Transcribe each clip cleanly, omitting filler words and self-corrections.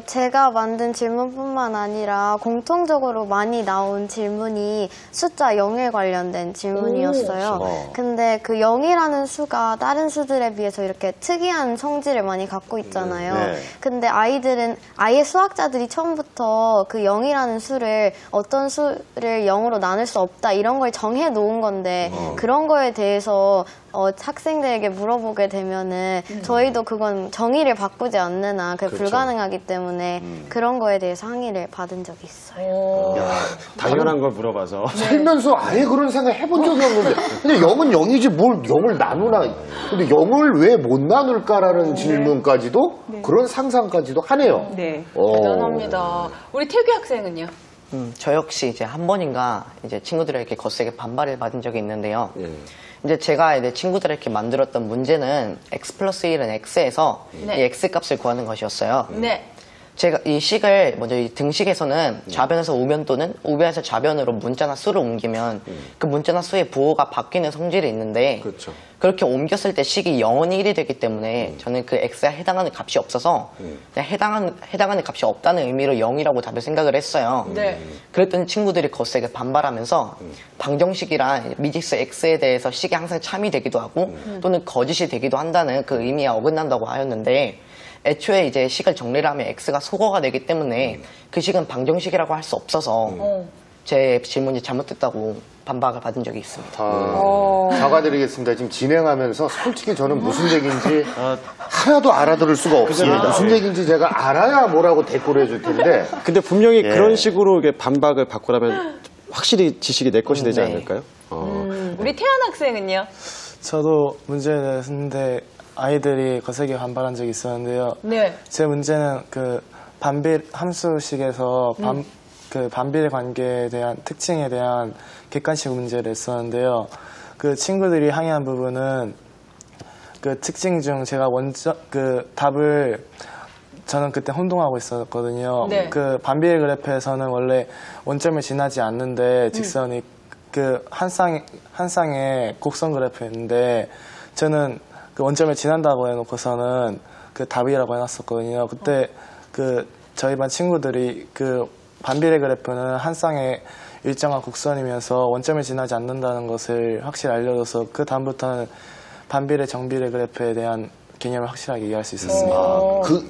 제가 만든 질문뿐만 아니라 공통적으로 많이 나온 질문이 숫자 0에 관련된 질문이었어요. 근데 그 0이라는 수가 다른 수들에 비해서 이렇게 특이한 성질을 많이 갖고 있잖아요. 근데 아이들은, 아예 수학자들이 처음부터 그 0이라는 수를 어떤 수를 0으로 나눌 수 없다 이런 걸 정해 놓은 건데 그런 거에 대해서 학생들에게 물어보게 되면은 저희도 그건 정의를 바꾸지 않는 한 그게 불가능하기 때문에 그런 거에 대해서 항의를 받은 적이 있어요. 야, 당연한 걸 물어봐서. 살면서 아예 그런 생각 해본 적이 없는데. 근데 0은 0이지 뭘 0을 나누나. 근데 0을 왜 못 나눌까라는 질문까지도 그런 상상까지도 하네요. 네. 대단합니다. 우리 태규 학생은요? 저 역시 이제 한 번인가 이제 친구들에게 거세게 반발을 받은 적이 있는데요. 이제 제가 이제 친구들에게 만들었던 문제는 x 플러스 1은 x에서 이 x 값을 구하는 것이었어요. 제가 이 식을 먼저 이 등식에서는 좌변에서 우변 또는 우변에서 좌변으로 문자나 수를 옮기면 그 문자나 수의 부호가 바뀌는 성질이 있는데 그렇게 옮겼을 때 식이 0은 1이 되기 때문에 저는 그 x에 해당하는 값이 없어서 그냥 해당하는 값이 없다는 의미로 0이라고 답을 생각을 했어요. 그랬더니 친구들이 거세게 반발하면서 방정식이란 미지수 x에 대해서 식이 항상 참이 되기도 하고 또는 거짓이 되기도 한다는 그 의미에 어긋난다고 하였는데 애초에 이제 식을 정리를 하면 x가 소거가 되기 때문에 그 식은 방정식이라고 할 수 없어서 제 질문이 잘못됐다고 반박을 받은 적이 있습니다. 사과드리겠습니다. 지금 진행하면서 솔직히 저는 무슨 얘기인지 하나도 알아들을 수가 없습니다. 무슨 얘기인지 제가 알아야 뭐라고 대꾸를 해줄 텐데. 근데 분명히 그런 식으로 반박을 바꾸라면 확실히 지식이 내 것이 되지 않을까요? 우리 태연 학생은요? 저도 문제를 냈는데 아이들이 거세게 반발한 적이 있었는데요. 제 문제는 그 반비 함수식에서 그 반비례 관계에 대한 특징에 대한 객관식 문제를 냈었는데요. 그 친구들이 항의한 부분은 그 특징 중 제가 그 답을 저는 그때 혼동하고 있었거든요. 그 반비례 그래프에서는 원래 원점을 지나지 않는데 직선이 그 한 쌍의 곡선 그래프였는데 저는 그 원점을 지난다고 해놓고서는 그 답이라고 해놨었거든요. 그때 그 저희 반 친구들이 그 반비례 그래프는 한 쌍의 일정한 곡선이면서 원점을 지나지 않는다는 것을 확실히 알려줘서 그 다음부터는 반비례, 정비례 그래프에 대한 개념을 확실하게 이해할 수 있었습니다.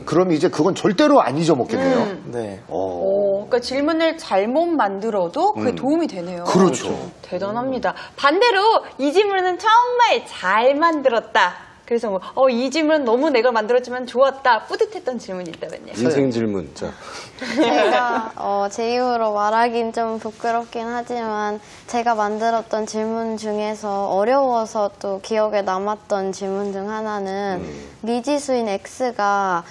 그럼 이제 그건 절대로 안 잊어먹겠네요. 네. 그러니까 질문을 잘못 만들어도 그게 도움이 되네요. 그렇죠. 대단합니다. 반대로 이 질문은 정말 잘 만들었다. 그래서 이 질문은 너무 내가 만들었지만 좋았다. 뿌듯했던 질문이 있다면요. 인생 질문. 자. 제가 제 입으로 말하긴 좀 부끄럽긴 하지만 제가 만들었던 질문 중에서 어려워서 또 기억에 남았던 질문 중 하나는 미지수인 x가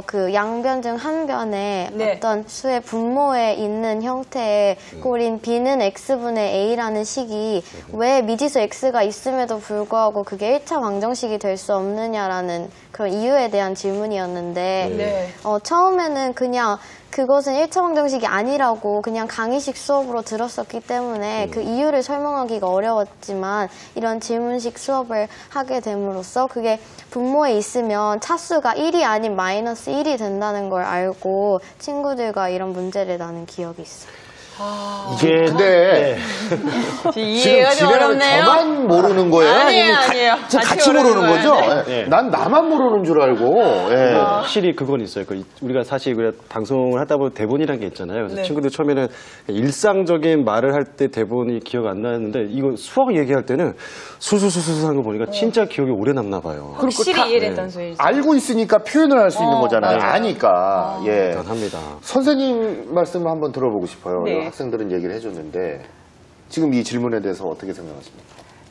그 양변 중 한 변에 어떤 수의 분모에 있는 형태의 꼴인 b는 x분의 a라는 식이 왜 미지수 x가 있음에도 불구하고 그게 1차 방정식이 될 수 없느냐라는 그런 이유에 대한 질문이었는데 처음에는 그냥 그것은 1차 방정식이 아니라고 그냥 강의식 수업으로 들었었기 때문에 그 이유를 설명하기가 어려웠지만 이런 질문식 수업을 하게 됨으로써 그게 분모에 있으면 차수가 1이 아닌 마이너스 1이 된다는 걸 알고 친구들과 이런 문제를 나눈 기억이 있어요. 이게 근데 이해가 좀 어렵네요. 저만 모르는 거예요? 아니에요. 같이 모르는 거죠? 난 나만 모르는 줄 알고. 확실히 그건 있어요. 우리가 사실 방송을 하다 보면 대본이라는 게 있잖아요. 그래서 친구들 처음에는 일상적인 말을 할 때 대본이 기억 안 나는데 이거 수학 얘기할 때는 수수수수 하는 거 보니까 진짜 기억이 오래 남나 봐요. 확실히 이해했던 소리죠. 알고 있으니까 표현을 할 수 있는 거잖아요. 아니까. 대단합니다. 선생님 말씀을 한번 들어보고 싶어요. 학생들은 얘기를 해줬는데 지금 이 질문에 대해서 어떻게 생각하십니까?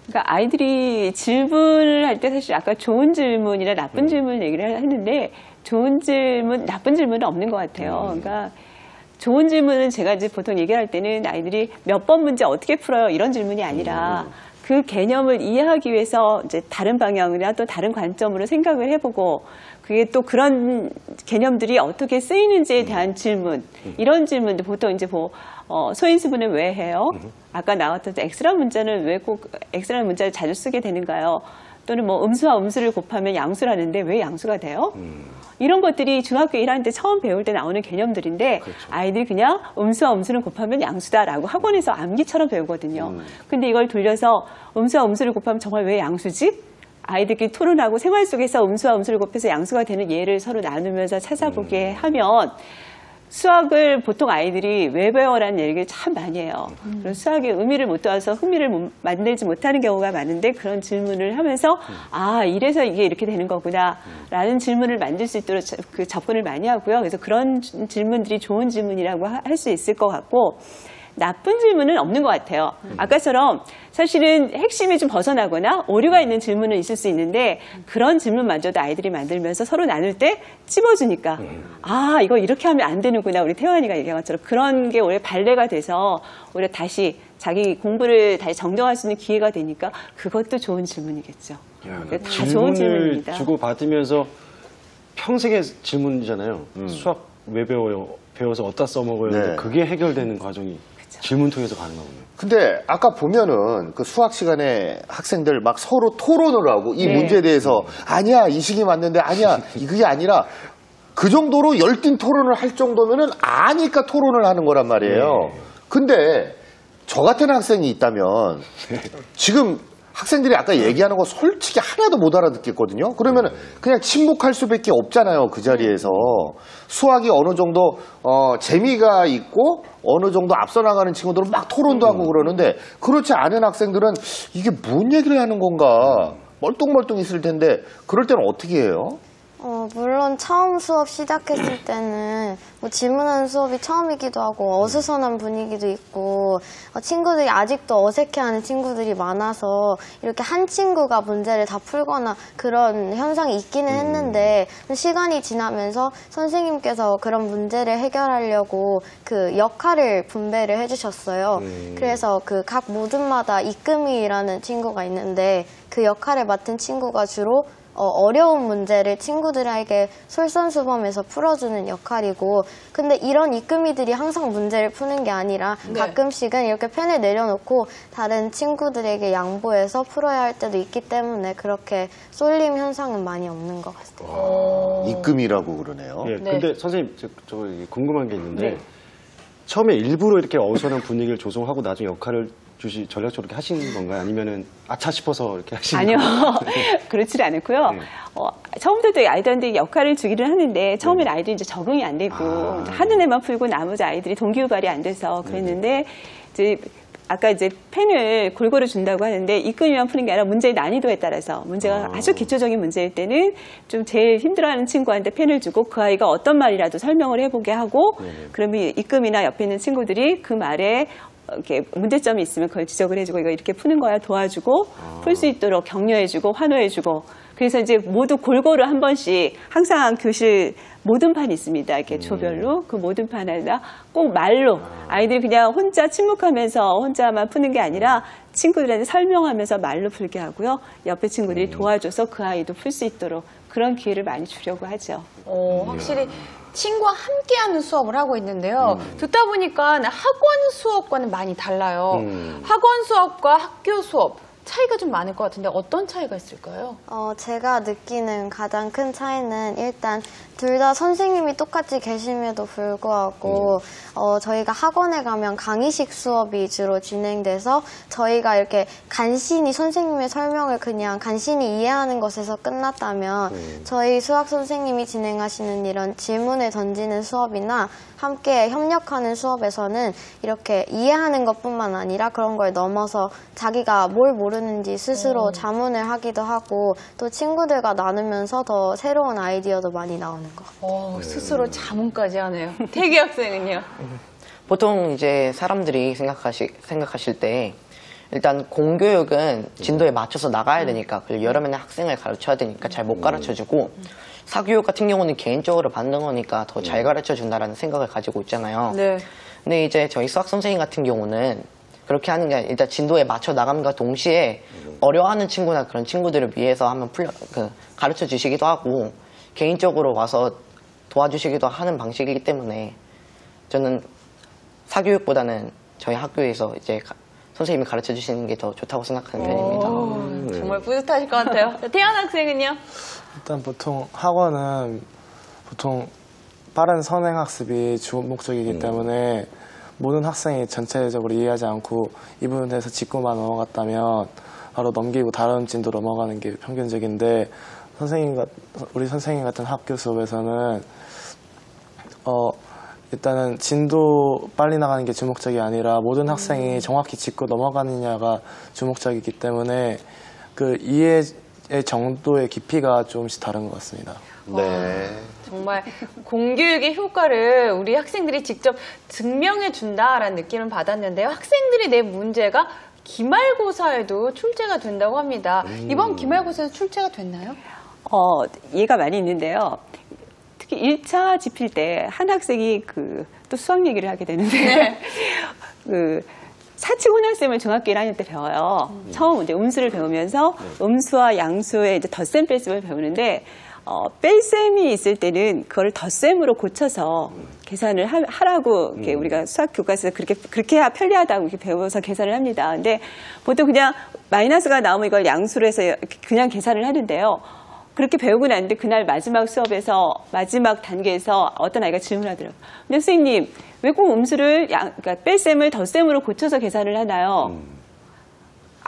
그러니까 아이들이 질문을 할 때 사실 아까 좋은 질문이나 나쁜 질문 얘기를 했는데 좋은 질문, 나쁜 질문은 없는 것 같아요. 그러니까 좋은 질문은 제가 이제 보통 얘기할 때는 아이들이 몇 번 문제 어떻게 풀어요 이런 질문이 아니라 그 개념을 이해하기 위해서 이제 다른 방향이나 또 다른 관점으로 생각을 해보고 그게 또 그런 개념들이 어떻게 쓰이는지에 대한 질문 이런 질문도 보통 이제 소인수분은 왜 해요? 아까 나왔던 X라는 문자는 왜 꼭 X라는 문자를 자주 쓰게 되는가요? 또는 뭐 음수와 음수를 곱하면 양수라는데 왜 양수가 돼요? 이런 것들이 중학교 1학년 때 처음 배울 때 나오는 개념들인데 그렇죠. 아이들이 그냥 음수와 음수를 곱하면 양수다라고 학원에서 암기처럼 배우거든요. 근데 이걸 돌려서 음수와 음수를 곱하면 정말 왜 양수지? 아이들끼리 토론하고 생활 속에서 음수와 음수를 곱해서 양수가 되는 예를 서로 나누면서 찾아보게 하면 수학을 보통 아이들이 왜 배워라는 얘기를 참 많이 해요. 그리고 수학의 의미를 못 따서 흥미를 만들지 못하는 경우가 많은데 그런 질문을 하면서 아 이래서 이게 이렇게 되는 거구나 라는 질문을 만들 수 있도록 그 접근을 많이 하고요. 그래서 그런 질문들이 좋은 질문이라고 할 수 있을 것 같고 나쁜 질문은 없는 것 같아요. 아까처럼 사실은 핵심이 좀 벗어나거나 오류가 있는 질문은 있을 수 있는데 그런 질문마저도 아이들이 만들면서 서로 나눌 때 찝어주니까 아 이거 이렇게 하면 안 되는구나. 우리 태환이가 얘기한 것처럼 그런 게 오히려 발레가 돼서 오히려 다시 자기 공부를 다시 정정할 수 있는 기회가 되니까 그것도 좋은 질문이겠죠. 다 좋은 질문입니다. 주고 받으면서 평생의 질문이잖아요. 수학 왜 배워요? 배워서 어디다 써먹어요? 네. 근데 그게 해결되는 과정이 질문 통해서 가능하군요. 근데 아까 보면은 그 수학 시간에 학생들 막 서로 토론을 하고 이 문제에 대해서 아니야 이 식이 맞는데 아니야 그게 아니라 그 정도로 열띤 토론을 할 정도면은 아니까 토론을 하는 거란 말이에요. 근데 저 같은 학생이 있다면 지금 학생들이 아까 얘기하는 거 솔직히 하나도 못 알아듣겠거든요. 그러면은 그냥 침묵할 수밖에 없잖아요. 그 자리에서. 수학이 어느 정도 재미가 있고 어느 정도 앞서 나가는 친구들은 막 토론도 하고 그러는데 그렇지 않은 학생들은 이게 뭔 얘기를 하는 건가 멀뚱멀뚱 있을 텐데 그럴 때는 어떻게 해요? 물론 처음 수업 시작했을 때는 뭐 질문하는 수업이 처음이기도 하고 어수선한 분위기도 있고 친구들이 아직도 어색해하는 친구들이 많아서 이렇게 한 친구가 문제를 다 풀거나 그런 현상이 있기는 했는데 시간이 지나면서 선생님께서 그런 문제를 해결하려고 그 역할을 분배를 해주셨어요. 그래서 그 각 모둠마다 이금희라는 친구가 있는데 그 역할을 맡은 친구가 주로 어려운 문제를 친구들에게 솔선수범해서 풀어주는 역할이고 근데 이런 이금희들이 항상 문제를 푸는 게 아니라 가끔씩은 이렇게 펜을 내려놓고 다른 친구들에게 양보해서 풀어야 할 때도 있기 때문에 그렇게 쏠림 현상은 많이 없는 것 같아요. 입금이라고 그러네요. 예, 근데 선생님 저 궁금한 게 있는데 처음에 일부러 이렇게 어수선한 분위기를 조성하고 나중에 역할을 전략적으로 이렇게 하신 건가요? 아니면은 아차 싶어서 이렇게 하신 아니요. 건가요? 그렇지 않고요. 처음부터 아이들한테 역할을 주기를 하는데 처음엔 아이들이 이제 적응이 안 되고 하는 애만 풀고 나머지 아이들이 동기유발이 안 돼서 그랬는데 이제 아까 이제 펜을 골고루 준다고 하는데 이금희만 푸는 게 아니라 문제의 난이도에 따라서 문제가 아주 기초적인 문제일 때는 좀 제일 힘들어하는 친구한테 펜을 주고 그 아이가 어떤 말이라도 설명을 해보게 하고 그러면 이금희나 옆에 있는 친구들이 그 말에 이렇게 문제점이 있으면 그걸 지적을 해주고 이거 이렇게 푸는 거야 도와주고 풀 수 있도록 격려해주고 환호해주고 그래서 이제 모두 골고루 한 번씩 항상 교실 모든판이 있습니다. 이렇게 조별로 그 모든판에다 꼭 말로 아이들이 그냥 혼자 침묵하면서 혼자만 푸는 게 아니라 친구들한테 설명하면서 말로 풀게 하고요. 옆에 친구들이 도와줘서 그 아이도 풀 수 있도록 그런 기회를 많이 주려고 하죠. 확실히 친구와 함께하는 수업을 하고 있는데요. 듣다 보니까 학원 수업과는 많이 달라요. 학원 수업과 학교 수업 차이가 좀 많을 것 같은데 어떤 차이가 있을까요? 제가 느끼는 가장 큰 차이는 일단 둘 다 선생님이 똑같이 계심에도 불구하고 저희가 학원에 가면 강의식 수업이 주로 진행돼서 저희가 이렇게 간신히 선생님의 설명을 그냥 간신히 이해하는 것에서 끝났다면 저희 수학 선생님이 진행하시는 이런 질문을 던지는 수업이나 함께 협력하는 수업에서는 이렇게 이해하는 것뿐만 아니라 그런 걸 넘어서 자기가 뭘 모르는지 스스로 자문을 하기도 하고 또 친구들과 나누면서 더 새로운 아이디어도 많이 나오는 것 같아요. 스스로 자문까지 하네요. 태기 학생은요? 보통 이제 사람들이 생각하실 때 일단 공교육은 진도에 맞춰서 나가야 되니까 그리고 여러 명의 학생을 가르쳐야 되니까 잘 못 가르쳐주고 사교육 같은 경우는 개인적으로 받는 거니까 더 잘 가르쳐준다라는 생각을 가지고 있잖아요. 근데 이제 저희 수학 선생님 같은 경우는 그렇게 하는 게 아니라 일단 진도에 맞춰 나감과 동시에 어려워하는 친구나 그런 친구들을 위해서 한번 가르쳐 주시기도 하고 개인적으로 와서 도와주시기도 하는 방식이기 때문에 저는 사교육보다는 저희 학교에서 이제 선생님이 가르쳐 주시는 게 더 좋다고 생각하는 편입니다. 정말 뿌듯하실 것 같아요. 태연 학생은요? 일단 보통 학원은 보통 빠른 선행 학습이 주 목적이기 때문에 모든 학생이 전체적으로 이해하지 않고 이 부분에 대해서 짚고만 넘어갔다면 바로 넘기고 다른 진도 넘어가는 게 평균적인데 우리 선생님 같은 학교 수업에서는 일단은 진도 빨리 나가는 게 주목적이 아니라 모든 학생이 정확히 짚고 넘어가느냐가 주목적이기 때문에 그 이해의 정도의 깊이가 조금씩 다른 것 같습니다. 네. 정말 공교육의 효과를 우리 학생들이 직접 증명해 준다라는 느낌을 받았는데요. 학생들이 낸 문제가 기말고사에도 출제가 된다고 합니다. 이번 기말고사에서 출제가 됐나요? 예가 많이 있는데요. 특히 1차 집필 때 한 학생이 또 수학 얘기를 하게 되는데 사칙 혼합셈을 중학교 1학년 때 배워요. 처음 이제 음수를 배우면서 음수와 양수의 이제 덧셈 뺄셈을 배우는데 뺄셈이 있을 때는 그걸 덧셈으로 고쳐서 계산을 하라고 이렇게 우리가 수학 교과서에서 그렇게 해야 편리하다고 이렇게 배워서 계산을 합니다. 근데 보통 그냥 마이너스가 나오면 이걸 양수로 해서 그냥 계산을 하는데요. 그렇게 배우고 났는데 그날 마지막 수업에서 마지막 단계에서 어떤 아이가 질문하더라고요. 근데 선생님 왜 꼭 음수를 그러니까 뺄셈을 덧셈으로 고쳐서 계산을 하나요?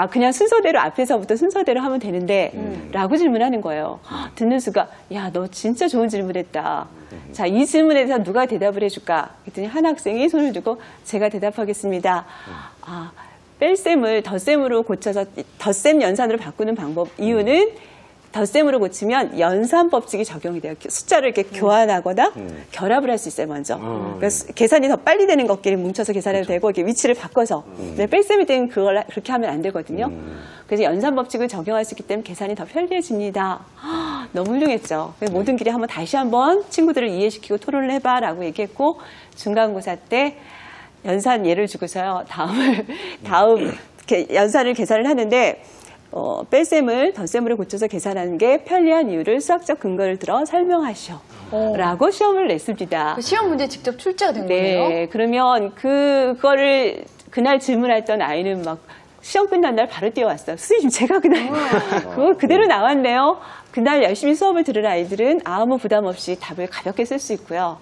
그냥 순서대로 앞에서부터 순서대로 하면 되는데 라고 질문하는 거예요. 듣는 수가 야, 너 진짜 좋은 질문했다. 자, 이 질문에 대해서 누가 대답을 해줄까? 그랬더니 한 학생이 손을 들고 제가 대답하겠습니다. 뺄셈을 덧셈으로 고쳐서 덧셈 연산으로 바꾸는 방법 이유는 덧셈으로 고치면 연산법칙이 적용이 돼요. 숫자를 이렇게 교환하거나 결합을 할 수 있어요, 먼저. 그래서 계산이 더 빨리 되는 것끼리 뭉쳐서 계산해도 되고, 이렇게 위치를 바꿔서. 근데 뺄셈일 때는 그렇게 하면 안 되거든요. 그래서 연산법칙을 적용할 수 있기 때문에 계산이 더 편리해집니다. 너무 훌륭했죠. 그래서 모든 길이 다시 한번 친구들을 이해시키고 토론을 해봐라고 얘기했고, 중간고사 때 연산 예를 주고서요, 다음 연산을 계산을 하는데, 뺄셈을 덧셈으로 고쳐서 계산하는 게 편리한 이유를 수학적 근거를 들어 설명하시오. 라고 시험을 냈습니다. 그 시험 문제 직접 출제가 된 거예요? 네. 그러면 그거를 그날 질문했던 아이는 막 시험 끝난 날 바로 뛰어왔어요. 선생님, 제가 그날 그거 그대로 나왔네요. 그날 열심히 수업을 들은 아이들은 아무 부담 없이 답을 가볍게 쓸 수 있고요.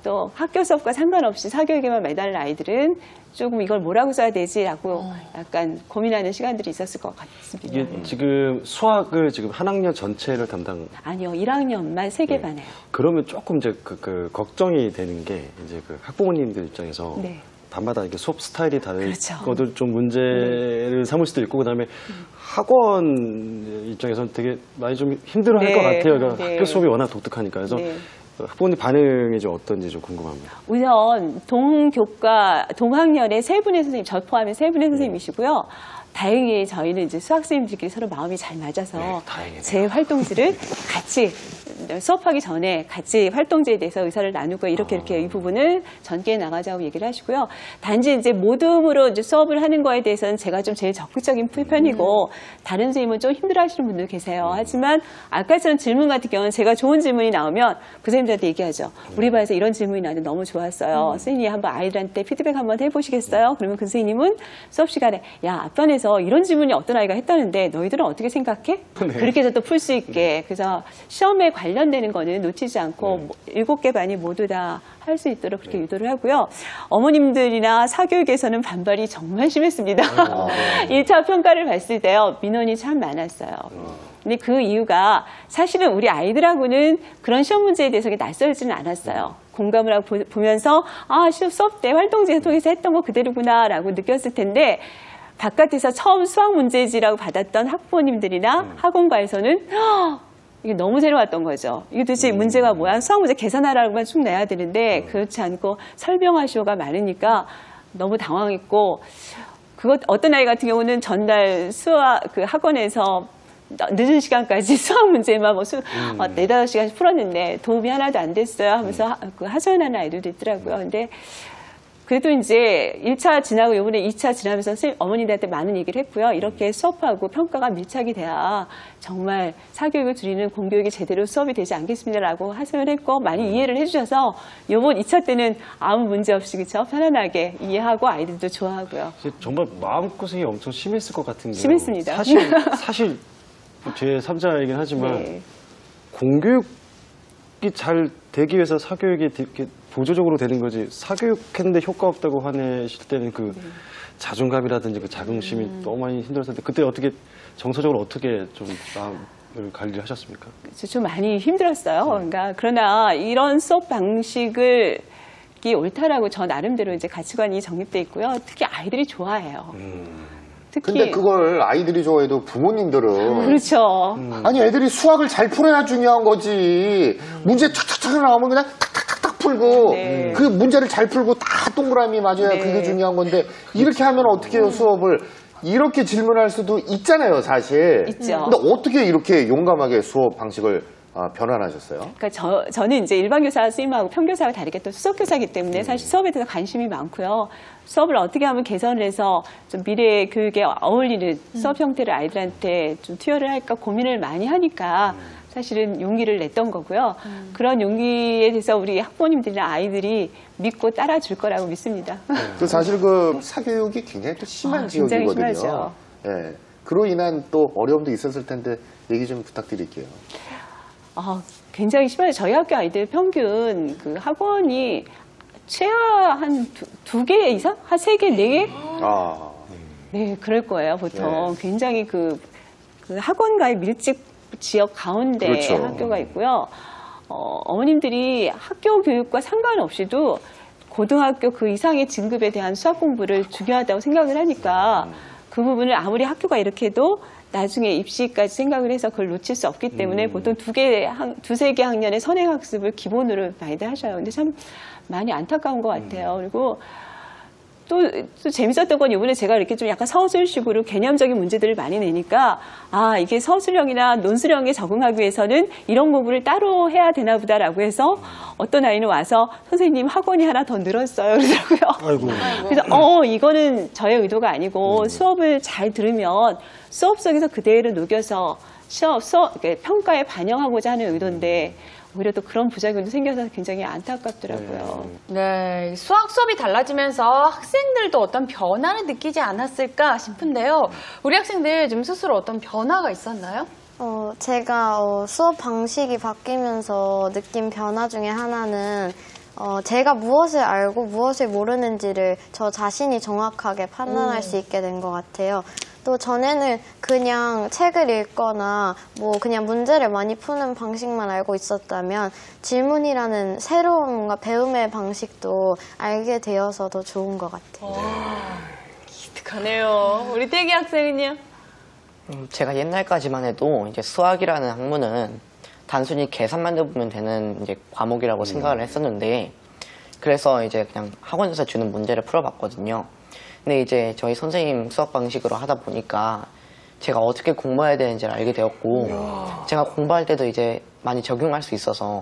또 학교 수업과 상관없이 사교육에만 매달린 아이들은 조금 이걸 뭐라고 써야 되지라고 약간 고민하는 시간들이 있었을 것 같습니다. 이게 지금 수학을 지금 한 학년 전체를 아니요, 1학년만 3개 반해요. 그러면 조금 이제 걱정이 되는 게 이제 학부모님들 입장에서 밤마다 이렇게 수업 스타일이 다른 것들 좀 문제를 삼을 수도 있고 그다음에 학원 입장에서는 되게 많이 좀 힘들어할 것 같아요. 그러니까 학교 수업이 워낙 독특하니까. 그래서 학부모님 반응이 좀 어떤지 좀 궁금합니다. 우선 동학년에 3분의 선생님, 저 포함해 3분의 선생님이시고요. 다행히 저희는 이제 수학 선생님들끼리 서로 마음이 잘 맞아서 제 활동지를 같이 수업하기 전에 같이 활동지에 대해서 의사를 나누고 이렇게 이 부분을 전개해 나가자고 얘기를 하시고요. 단지 이제 모둠으로 이제 수업을 하는 거에 대해서는 제가 좀 제일 적극적인 편이고 다른 선생님은 좀 힘들어하시는 분들 계세요. 하지만 아까처럼 질문 같은 경우는 제가 좋은 질문이 나오면 그 선생님들한테 얘기하죠. 우리 반에서 이런 질문이 나왔는데 너무 좋았어요. 선생님이 한번 아이들한테 피드백 한번 해보시겠어요? 그러면 그 선생님은 수업 시간에 야, 앞반에서 이런 질문이 어떤 아이가 했다는데 너희들은 어떻게 생각해? 그렇게 해서 또 풀 수 있게. 그래서 시험에 관련되는 거는 놓치지 않고 7개 반이 모두 다 할 수 있도록 그렇게 유도를 하고요. 어머님들이나 사교육에서는 반발이 정말 심했습니다. 1차 평가를 봤을 때요. 민원이 참 많았어요. 근데 그 이유가 사실은 우리 아이들하고는 그런 시험 문제에 대해서 낯설지는 않았어요. 공감을 하고 보면서 수업 때 활동지에서 통해서 했던 거 그대로구나라고 느꼈을 텐데 바깥에서 처음 수학 문제지라고 받았던 학부모님들이나 학원가에서는 이게 너무 새로웠던 거죠. 이게 도대체 문제가 뭐야? 수학 문제 계산하라고만 쭉 내야 되는데 그렇지 않고 설명하시오가 많으니까 너무 당황했고 어떤 아이 같은 경우는 전날 수학 학원에서 늦은 시간까지 수학 문제만 4-5시간씩 풀었는데 도움이 하나도 안 됐어요 하면서 하소연하는 아이들도 있더라고요. 근데 그래도 이제 1차 지나고 이번에 2차 지나면서 어머니들한테 많은 얘기를 했고요. 이렇게 수업하고 평가가 밀착이 돼야 정말 사교육을 줄이는 공교육이 제대로 수업이 되지 않겠습니다라고 하소연을 했고 많이 이해를 해주셔서 이번 2차 때는 아무 문제 없이 그쵸? 편안하게 이해하고 아이들도 좋아하고요. 정말 마음고생이 엄청 심했을 것 같은 게 심했습니다. 사실 제 3자이긴 하지만 네. 공교육이 잘 되기 위해서 사교육이 이렇게 보조적으로 되는 거지 사교육했는데 효과 없다고 화내실 때는 그 자존감이라든지 그 자긍심이 너무 많이 힘들었을 때 그때 어떻게 정서적으로 어떻게 좀 마음을 관리를 하셨습니까? 좀 많이 힘들었어요. 그러니까 그러나 이런 수업 방식을 이 옳다라고 저 나름대로 이제 가치관이 정립돼 있고요. 특히 아이들이 좋아해요. 특히 근데 그걸 아이들이 좋아해도 부모님들은 그렇죠. 아니 애들이 수학을 잘 풀어야 중요한 거지. 문제 탁탁탁 나오면 그냥 탁탁탁탁 풀고 네. 그 문제를 잘 풀고 다 동그라미 맞아야 네. 그게 중요한 건데 이렇게 하면 어떻게 해요 수업을. 이렇게 질문할 수도 있잖아요 사실. 있죠. 근데 어떻게 이렇게 용감하게 수업 방식을 변환하셨어요? 그러니까 저는 이제 일반 교사 선생님하고 평교사와 다르게 또 수석 교사이기 때문에 사실 수업에 대해서 관심이 많고요. 수업을 어떻게 하면 개선을 해서 좀 미래 교육에 어울리는 수업 형태를 아이들한테 좀 투여를 할까 고민을 많이 하니까 사실은 용기를 냈던 거고요. 그런 용기에 대해서 우리 학부모님들이나 아이들이 믿고 따라줄 거라고 믿습니다. 그 사실 그 사교육이 굉장히 또 심한 굉장히 지역이거든요. 심하죠. 예. 그로 인한 또 어려움도 있었을 텐데 얘기 좀 부탁드릴게요. 굉장히 심하죠. 저희 학교 아이들 평균 그 학원이 최하 한 두 개 이상? 한 3개, 4개? 네, 그럴 거예요, 보통. 네. 굉장히 그 학원과의 밀집 지역 가운데 그렇죠. 학교가 있고요. 어머님들이 학교 교육과 상관없이도 고등학교 그 이상의 진급에 대한 수학 공부를 중요하다고 생각을 하니까 그 부분을 아무리 학교가 이렇게 해도 나중에 입시까지 생각을 해서 그걸 놓칠 수 없기 때문에 보통 두세 개 학년의 선행학습을 기본으로 많이들 하셔요. 근데 참 많이 안타까운 것 같아요. 그리고 또 재밌었던 건 이번에 제가 이렇게 좀 약간 서술식으로 개념적인 문제들을 많이 내니까 이게 서술형이나 논술형에 적응하기 위해서는 이런 공부를 따로 해야 되나 보다라고 해서 어떤 아이는 와서 선생님 학원이 하나 더 늘었어요 그러더라고요. 아이고. 그래서 이거는 저의 의도가 아니고 수업을 잘 들으면 수업 속에서 그대로 녹여서 평가에 반영하고자 하는 의도인데 오히려 또 그런 부작용도 생겨서 굉장히 안타깝더라고요. 네, 수학 수업이 달라지면서 학생들도 어떤 변화를 느끼지 않았을까 싶은데요. 우리 학생들 좀 스스로 어떤 변화가 있었나요? 제가 수업 방식이 바뀌면서 느낀 변화 중에 하나는 제가 무엇을 알고 무엇을 모르는지를 저 자신이 정확하게 판단할 수 있게 된 것 같아요. 또 전에는 그냥 책을 읽거나 뭐 그냥 문제를 많이 푸는 방식만 알고 있었다면 질문이라는 새로운 뭔가 배움의 방식도 알게 되어서 더 좋은 것 같아요. 기특하네요. 우리 태기 학생은요? 제가 옛날까지만 해도 이제 수학이라는 학문은 단순히 계산만 해보면 되는 이제 과목이라고 생각을 했었는데 그래서 이제 그냥 학원에서 주는 문제를 풀어봤거든요. 근데 이제 저희 선생님 수업 방식으로 하다 보니까 제가 어떻게 공부해야 되는지를 알게 되었고 제가 공부할 때도 이제 많이 적용할 수 있어서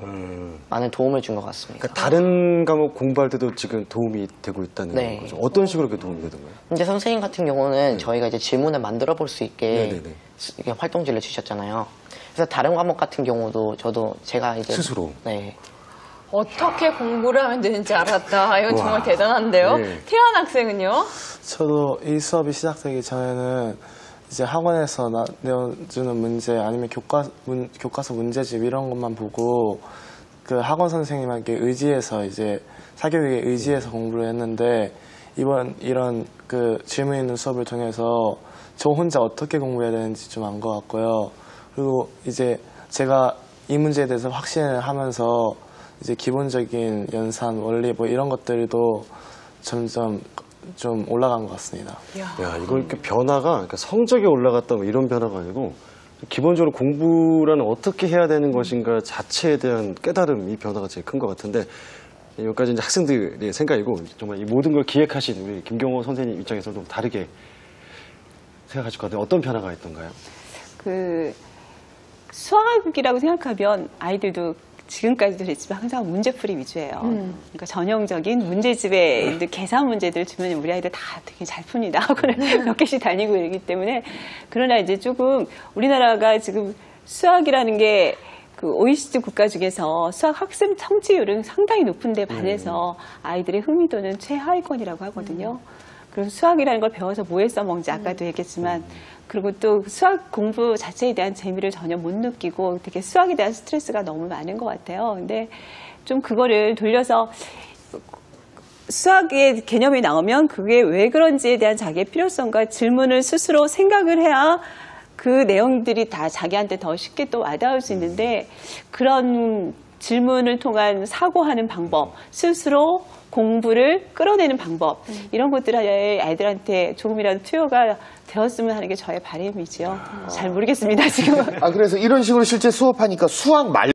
많은 도움을 준 것 같습니다. 그러니까 다른 과목 공부할 때도 지금 도움이 되고 있다는 네. 거죠. 어떤 식으로 그게 도움이 되는 거예요? 이제 선생님 같은 경우는 저희가 이제 질문을 만들어 볼 수 있게 네네네. 이게 활동지를 주셨잖아요. 그래서 다른 과목 같은 경우도 저도 제가 이제 스스로? 네. 어떻게 공부를 하면 되는지 알았다. 이건 정말 대단한데요. 네. 태연 학생은요? 저도 이 수업이 시작되기 전에는 이제 학원에서 내어주는 문제 아니면 교과서 문제집 이런 것만 보고 그 학원 선생님에게 의지해서 이제 사교육에 의지해서 공부를 했는데 이번 이런 그 질문 있는 수업을 통해서 저 혼자 어떻게 공부해야 되는지 좀 안 것 같고요. 그리고 이제 제가 이 문제에 대해서 확신을 하면서 이제 기본적인 연산, 원리 뭐 이런 것들도 점점 좀 올라간 것 같습니다. 야, 이거 이렇게 변화가 그러니까 성적이 올라갔다 뭐 이런 변화가 아니고 기본적으로 공부라는 어떻게 해야 되는 것인가 자체에 대한 깨달음, 이 변화가 제일 큰 것 같은데 여기까지 이제 학생들의 생각이고 정말 이 모든 걸 기획하신 우리 김경호 선생님 입장에서도 좀 다르게 생각하실 것 같아요. 어떤 변화가 있던가요? 수학이라고 생각하면 아이들도 지금까지도 그랬지만 항상 문제풀이 위주예요. 그러니까 전형적인 문제집에 계산 문제들 주면 우리 아이들 다 되게 잘 풉니다. 학원을 몇 개씩 다니고 이러기 때문에. 그러나 이제 조금 우리나라가 지금 수학이라는 게 그 OECD 국가 중에서 수학 학습 성취율은 상당히 높은데 반해서 아이들의 흥미도는 최하위권이라고 하거든요. 그래서 수학이라는 걸 배워서 뭐에 써먹는지 아까도 얘기했지만 그리고 또 수학 공부 자체에 대한 재미를 전혀 못 느끼고 되게 수학에 대한 스트레스가 너무 많은 것 같아요. 근데 좀 그거를 돌려서 수학의 개념이 나오면 그게 왜 그런지에 대한 자기의 필요성과 질문을 스스로 생각을 해야 그 내용들이 다 자기한테 더 쉽게 또 와닿을 수 있는데 그런 질문을 통한 사고하는 방법, 스스로 공부를 끌어내는 방법 이런 것들을 아이들한테 조금이라도 투여가 되었으면 하는 게 저의 바람이지요. 잘 모르겠습니다, 지금은. 그래서 이런 식으로 실제 수업하니까 수학 말